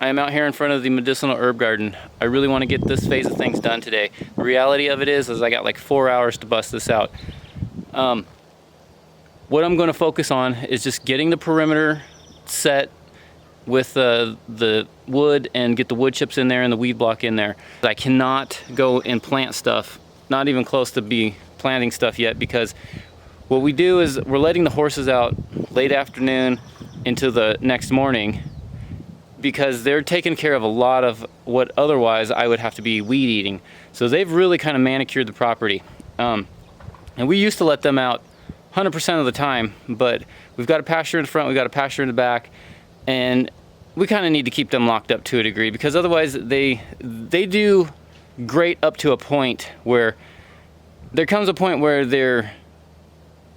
I am out here in front of the medicinal herb garden. I really want to get this phase of things done today. The reality of it is I got like 4 hours to bust this out. What I'm going to focus on is just getting the perimeter set with the wood and get the wood chips in there and the weed block in there. I cannot go and plant stuff, not even close to be planting stuff yet, because what we do is we're letting the horses out late afternoon into the next morning, because they're taking care of a lot of what otherwise I would have to be weed eating. So they've really kind of manicured the property. And we used to let them out 100% of the time, but we've got a pasture in the front, we've got a pasture in the back, and we kind of need to keep them locked up to a degree, because otherwise they do great up to a point where there comes a point where their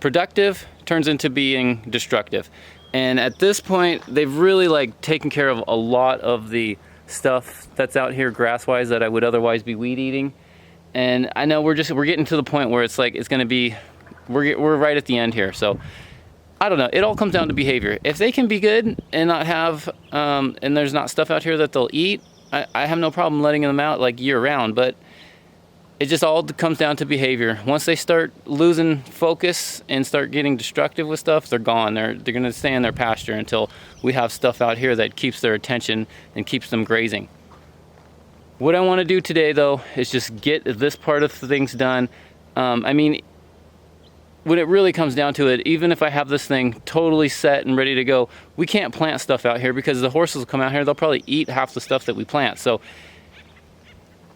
productive turns into being destructive. And at this point, they've really like taken care of a lot of the stuff that's out here grass-wise that I would otherwise be weed eating. And I know we're getting to the point where it's like it's going to be, we're right at the end here. So I don't know. It all comes down to behavior. If they can be good and not have, and there's not stuff out here that they'll eat, I have no problem letting them out like year round. But it just all comes down to behavior. Once they start losing focus and start getting destructive with stuff, they're gone. They're going to stay in their pasture until we have stuff out here that keeps their attention and keeps them grazing. What I want to do today, though, is just get this part of things done. I mean, when it really comes down to it, even if I have this thing totally set and ready to go, we can't plant stuff out here because the horses will come out here. They'll probably eat half the stuff that we plant. So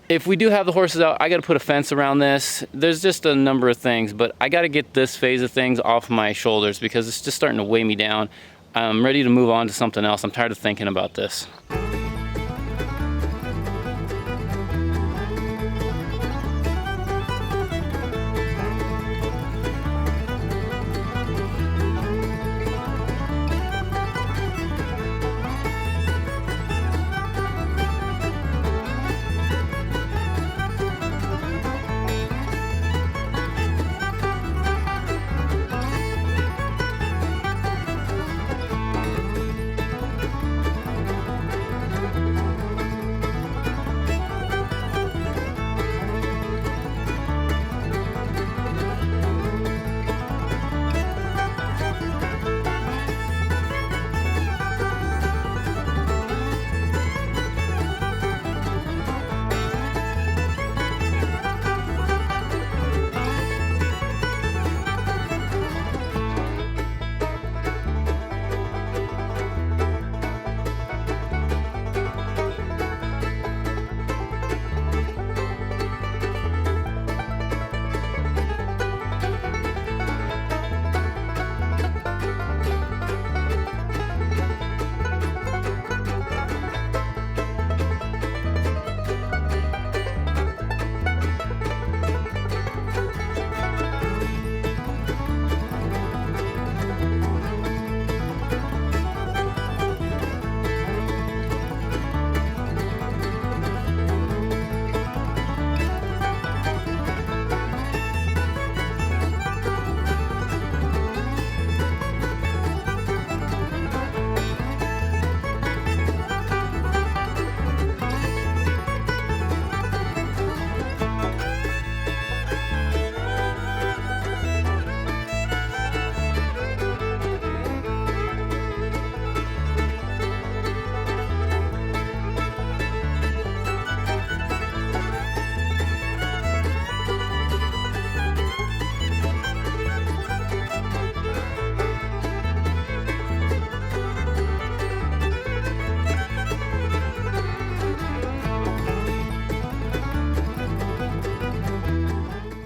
if we do have the horses out, I got to put a fence around this. There's just a number of things, but I got to get this phase of things off my shoulders because it's just starting to weigh me down. I'm ready to move on to something else. I'm tired of thinking about this.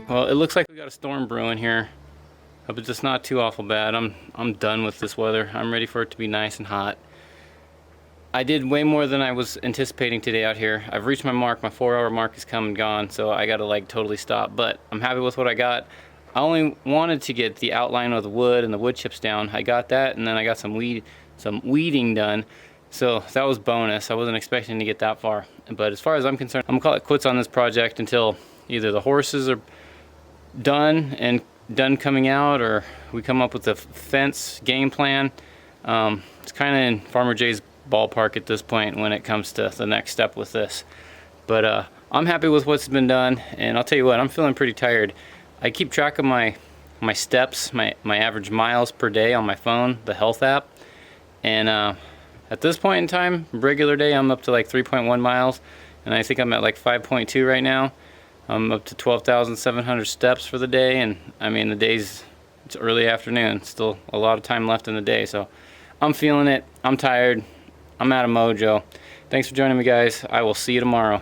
Well, it looks like we got a storm brewing here, but it's not too awful bad. I'm done with this weather. I'm ready for it to be nice and hot. I did way more than I was anticipating today out here. I've reached my mark. My 4-hour mark is come and gone, so I gotta like totally stop, but I'm happy with what I got. I only wanted to get the outline of the wood and the wood chips down. I got that, and then I got some weeding done. So that was bonus. I wasn't expecting to get that far. But as far as I'm concerned, I'm gonna call it quits on this project until either the horses are done coming out, or we come up with a fence game plan. It's kind of in Farmer Jay's ballpark at this point when it comes to the next step with this. But I'm happy with what's been done, and I'll tell you what, I'm feeling pretty tired. I keep track of my steps, my average miles per day on my phone, the health app, and at this point in time, regular day, I'm up to like 3.1 miles, and I think I'm at like 5.2 right now. I'm up to 12,700 steps for the day, and I mean, it's early afternoon, still a lot of time left in the day, so I'm feeling it. I'm tired. I'm out of mojo. Thanks for joining me, guys. I will see you tomorrow.